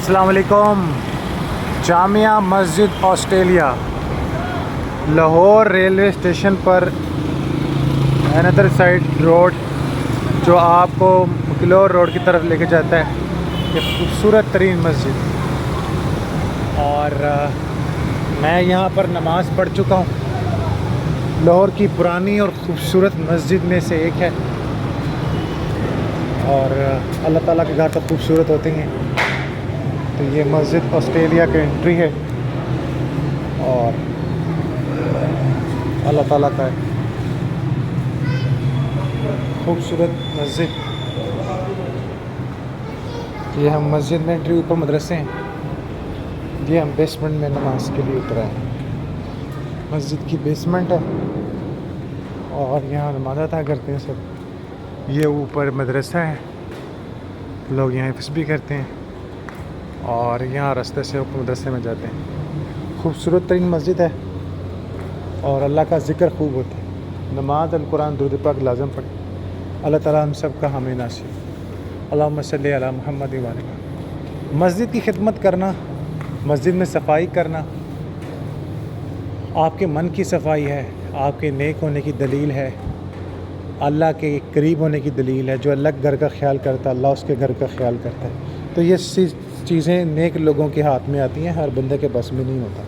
السلام علیکم۔ جامعہ مسجد Australia Lahore railway station پر اندر side road جو آپ کو مکلور روڈ کی طرف لے کے جاتا ہے، یہ خوبصورت ترین مسجد، اور میں یہاں پر نماز پڑھ چکا ہوں۔ لاہور کی پرانی اور خوبصورت مسجد میں سے ایک ہے، اور اللہ تعالیٰ کے گھر تو خوبصورت ہوتے ہیں۔ تو یہ مسجد آسٹریلیا کا انٹری ہے، اور اللہ تعالیٰ کا خوبصورت مسجد۔ یہ ہم مسجد میں انٹری، اوپر مدرسے ہیں، یہ ہم بیسمنٹ میں نماز کے لیے اترا ہے۔ مسجد کی بیسمنٹ ہے اور یہاں نماز ادا کرتے ہیں سب۔ یہ اوپر مدرسہ ہے، لوگ یہاں حفظ بھی کرتے ہیں، اور یہاں راستے سے اوپر مدرسے میں جاتے ہیں۔ خوبصورت ترین مسجد ہے، اور اللہ کا ذکر خوب ہوتا ہے۔ نماز، القرآن، درود پاک لازم پڑھیں۔ اللہ تعالیٰ ہم سب کا حامی ناصر۔ اللہم صلی علی محمد و علی محمد۔ مسجد کی خدمت کرنا، مسجد میں صفائی کرنا آپ کے من کی صفائی ہے، آپ کے نیک ہونے کی دلیل ہے، اللہ کے قریب ہونے کی دلیل ہے۔ جو اللہ کے گھر کا خیال کرتا ہے، اللہ اس کے گھر کا خیال کرتا ہے۔ تو یہ چیزیں نیک لوگوں کے ہاتھ میں آتی ہیں، ہر بندے کے بس میں نہیں ہوتا۔